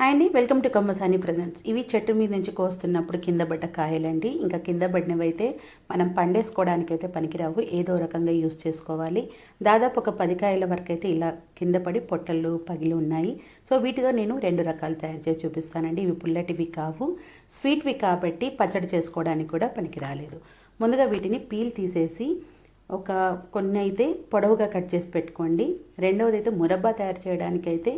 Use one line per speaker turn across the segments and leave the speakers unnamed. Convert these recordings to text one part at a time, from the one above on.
Hi అండి, welcome to Kammasani presents. ఇవి చెట్టు మీద నుంచి కోస్తున్నప్పుడు కింద పడ్డ కాయలండి. ఇంకా కింద పడినవైతే మనం పండేసుకోవడానికైతే పనికిరావు, ఏదో రకంగా యూస్ చేసుకోవాలి. దాదాపు ఒక 10 కాయల వరకు అయితే ఇలా కింద పడి పొట్టలు పగిలి ఉన్నాయి. సో వీటితో నేను 2 రకాలు తయారు చేసి చూపిస్తానండి. ఇవి పుల్లటివి కావు, స్వీట్వి కాబట్టి పచ్చడి చేసుకోవడానికి కూడా పనికి రాలేదు. ముందుగా వీటిని పీల్ తీసేసి కొన్ని అయితే పొడవుగా కట్ చేసి పెట్టుకోండి. రెండవది అయితే మురబ్బా తయారు చేయడానికైతే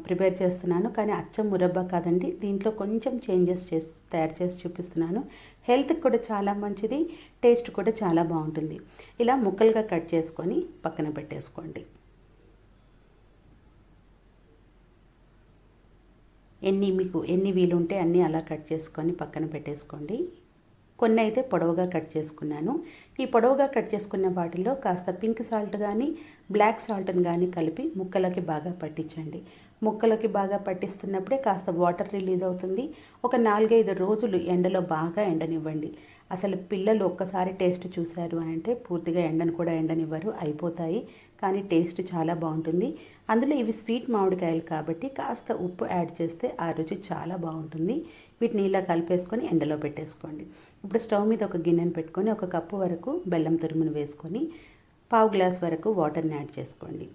ప్రిపేర్ చేస్తున్నాను, కానీ అచ్చం మురబ్బా కాదండి. దీంట్లో కొంచెం చేంజెస్ తయారు చేసి చూపిస్తున్నాను. హెల్త్కి కూడా చాలా మంచిది, టేస్ట్ కూడా చాలా బాగుంటుంది. ఇలా ముక్కలుగా కట్ చేసుకొని పక్కన పెట్టేసుకోండి. మీకు ఎన్ని వీలుంటే అన్నీ అలా కట్ చేసుకొని పక్కన పెట్టేసుకోండి. కొన్ని అయితే పొడవుగా కట్ చేసుకున్నాను. ఈ పొడవుగా కట్ చేసుకున్న వాటిల్లో కాస్త పింక్ సాల్ట్ కానీ బ్లాక్ సాల్ట్ని కానీ కలిపి ముక్కలకి బాగా పట్టించండి. ముక్కలకి బాగా పట్టిస్తున్నప్పుడే కాస్త వాటర్ రిలీజ్ అవుతుంది. ఒక 4-5 రోజులు ఎండలో బాగా ఎండనివ్వండి. అసలు పిల్లలు ఒక్కసారి టేస్ట్ చూశారు అని అంటే పూర్తిగా ఎండను కూడా ఎండనివ్వరు, అయిపోతాయి. కానీ టేస్ట్ చాలా బాగుంటుంది. అందులో ఇవి స్వీట్ మామిడికాయలు కాబట్టి కాస్త ఉప్పు యాడ్ చేస్తే ఆ రుచి చాలా బాగుంటుంది. వీటిని ఇలా కలిపేసుకొని ఎండలో పెట్టేసుకోండి. ఇప్పుడు స్టవ్ మీద ఒక గిన్నెను పెట్టుకొని 1 కప్పు వరకు బెల్లం తురుమును వేసుకొని 1/2 గ్లాస్ వరకు వాటర్ని యాడ్ చేసుకోండి.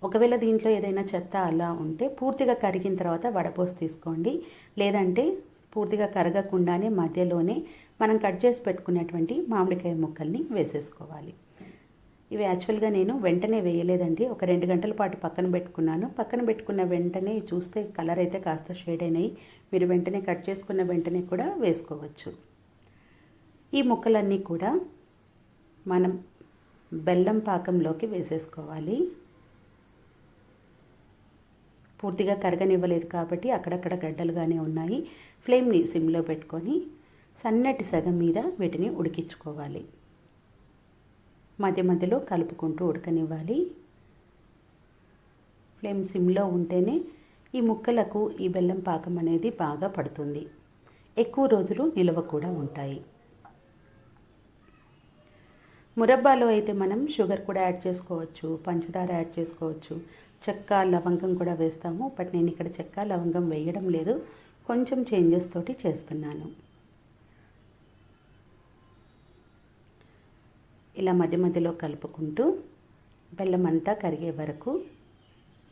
ఒకవేళ దీంట్లో ఏదైనా చెత్త అలా ఉంటే పూర్తిగా కరిగిన తర్వాత వడపోసి తీసుకోండి. లేదంటే పూర్తిగా కరగకుండానే మధ్యలోనే మనం కట్ చేసి పెట్టుకున్నటువంటి మామిడికాయ ముక్కల్ని వేసేసుకోవాలి. ఇవి యాక్చువల్గా నేను వెంటనే వేయలేదండి, ఒక 2 గంటల పాటు పక్కన పెట్టుకున్నాను. పక్కన పెట్టుకున్న వెంటనే చూస్తే కలర్ అయితే కాస్త షేడ్ అయినాయి. మీరు వెంటనే కట్ చేసుకున్న వెంటనే కూడా వేసుకోవచ్చు. ఈ ముక్కలన్నీ కూడా మనం బెల్లం పాకంలోకి వేసేసుకోవాలి. పూర్తిగా కరగనివ్వలేదు కాబట్టి అక్కడక్కడ గడ్డలుగానే ఉన్నాయి. ఫ్లేమ్ని సిమ్లో పెట్టుకొని సన్నటి సెగ మీద వీటిని ఉడికించుకోవాలి. మధ్య మధ్యలో కలుపుకుంటూ ఉడకనివ్వాలి. ఫ్లేమ్ సిమ్లో ఉంటేనే ఈ ముక్కలకు ఈ బెల్లం పాకం అనేది బాగా పడుతుంది. ఎక్కువ రోజులు నిల్వ కూడా ఉంటాయి. మురబ్బాలో అయితే మనం షుగర్ కూడా యాడ్ చేసుకోవచ్చు, పంచదార యాడ్ చేసుకోవచ్చు, చెక్క లవంగం కూడా వేస్తాము. బట్ నేను ఇక్కడ చెక్క లవంగం వేయడం లేదు, కొంచెం చేంజెస్ తోటి చేస్తున్నాను. ఇలా మధ్య మధ్యలో కలుపుకుంటూ బెల్లం అంతా కరిగే వరకు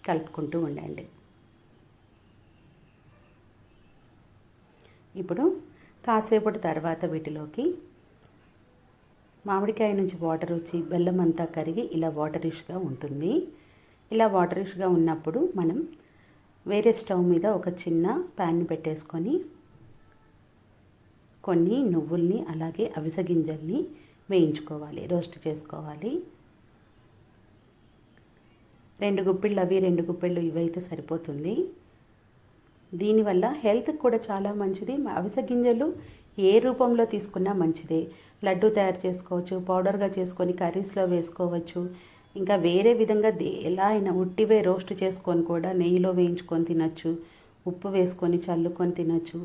కలుపుకుంటూ ఉండండి. ఇప్పుడు కాసేపటి తర్వాత వీటిలోకి మామిడికాయ నుంచి వాటర్ వచ్చి బెల్లం అంతా కరిగి ఇలా వాటరిష్గా ఉంటుంది. ఇలా వాటరిష్గా ఉన్నప్పుడు మనం వేరే స్టవ్ మీద ఒక చిన్న ప్యాన్ని పెట్టేసుకొని కొన్ని నువ్వుల్ని అలాగే అవిసె గింజల్ని వేయించుకోవాలి, రోస్ట్ చేసుకోవాలి. 2 గుప్పిళ్ళు అవి 2 గుప్పిళ్ళు ఇవైతే సరిపోతుంది. దీనివల్ల హెల్త్కి కూడా చాలా మంచిది. అవిసె గింజలు ఏ రూపంలో తీసుకున్నా మంచిదే. లడ్డు తయారు చేసుకోవచ్చు, పౌడర్గా చేసుకొని కర్రీస్లో వేసుకోవచ్చు. ఇంకా వేరే విధంగా ఎలా అయినా ఉట్టివే రోస్ట్ చేసుకొని కూడా నెయ్యిలో వేయించుకొని తినచ్చు, ఉప్పు వేసుకొని చల్లుకొని తినచ్చు.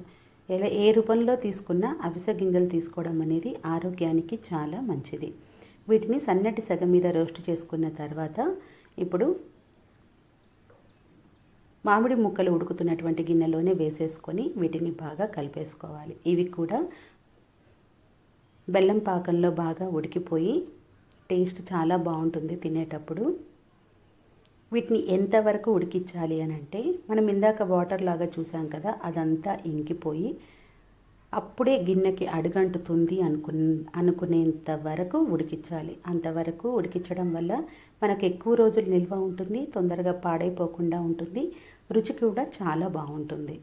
ఏ రూపంలో తీసుకున్నా అవిసె గింజలు తీసుకోవడం అనేది ఆరోగ్యానికి చాలా మంచిది. వీటిని సన్నటి సెగ మీద రోస్ట్ చేసుకున్న తర్వాత ఇప్పుడు మామిడి ముక్కలు ఉడుకుతున్నటువంటి గిన్నెలోనే వేసేసుకొని వీటిని బాగా కలిపేసుకోవాలి. ఇవి కూడా బెల్లం పాకంలో బాగా ఉడికిపోయి టేస్ట్ చాలా బాగుంటుంది తినేటప్పుడు. వీటిని ఎంతవరకు ఉడికించాలి అని అంటే మనం ఇందాక వాటర్ లాగా చూసాం కదా, అదంతా ఇంకిపోయి అప్పుడే గిన్నెకి అడుగంటుతుంది అనుకునేంత వరకు ఉడికించాలి. అంతవరకు ఉడికించడం వల్ల మనకు ఎక్కువ రోజులు నిల్వ ఉంటుంది, తొందరగా పాడైపోకుండా ఉంటుంది, రుచి కూడా చాలా బాగుంటుంది.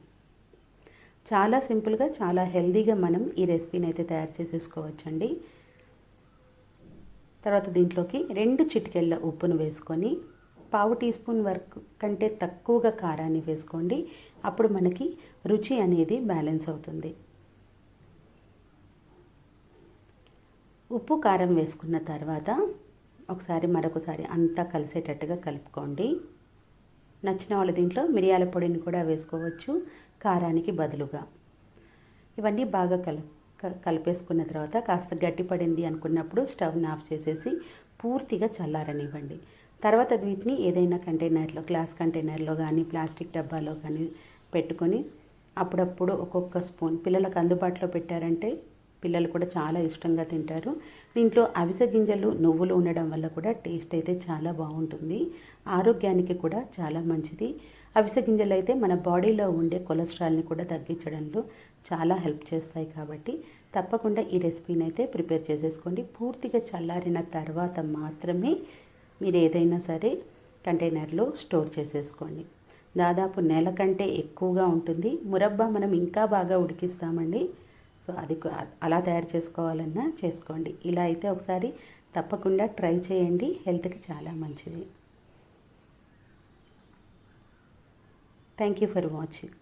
చాలా సింపుల్గా చాలా హెల్తీగా మనం ఈ రెసిపీని అయితే తయారు చేసేసుకోవచ్చండి. తర్వాత దీంట్లోకి 2 చిటికెళ్ళ ఉప్పును వేసుకొని 1/2 టీ స్పూన్ వరకు కంటే తక్కువగా కారాన్ని వేసుకోండి. అప్పుడు మనకి రుచి అనేది బ్యాలెన్స్ అవుతుంది. ఉప్పు కారం వేసుకున్న తర్వాత మరొకసారి అంతా కలిసేటట్టుగా కలుపుకోండి. నచ్చిన వాళ్ళు దీంట్లో మిరియాల పొడిని కూడా వేసుకోవచ్చు కారానికి బదులుగా. ఇవన్నీ బాగా కలిపేసుకున్న తర్వాత కాస్త గట్టిపడింది అనుకున్నప్పుడు స్టవ్ని ఆఫ్ చేసేసి పూర్తిగా చల్లారనివ్వండి. తర్వాత వీటిని ఏదైనా కంటైనర్లో, గ్లాస్ కంటైనర్లో కానీ ప్లాస్టిక్ డబ్బాలో కానీ పెట్టుకొని అప్పుడప్పుడు ఒక్కొక్క స్పూన్ పిల్లలకు అందుబాటులో పెట్టారంటే పిల్లలు కూడా చాలా ఇష్టంగా తింటారు. దీంట్లో అవిసె గింజలు, నువ్వులు ఉండడం వల్ల కూడా టేస్ట్ అయితే చాలా బాగుంటుంది. ఆరోగ్యానికి కూడా చాలా మంచిది. అవిసె గింజలు అయితే మన బాడీలో ఉండే కొలెస్ట్రాల్ని కూడా తగ్గించడంలో చాలా హెల్ప్ చేస్తాయి. కాబట్టి తప్పకుండా ఈ రెసిపీని అయితే ప్రిపేర్ చేసేసుకోండి. పూర్తిగా చల్లారిన తర్వాత మాత్రమే మీరు ఏదైనా సరే కంటైనర్లో స్టోర్ చేసేసుకోండి. దాదాపు నెల కంటే ఎక్కువగా ఉంటుంది. మురబ్బా మనం ఇంకా బాగా ఉడికిస్తామండి. సో అది అలా తయారు చేసుకోవాలన్నా చేసుకోండి. ఇలా అయితే ఒకసారి తప్పకుండా ట్రై చేయండి. హెల్త్కి చాలా మంచిది. Thank you for watching.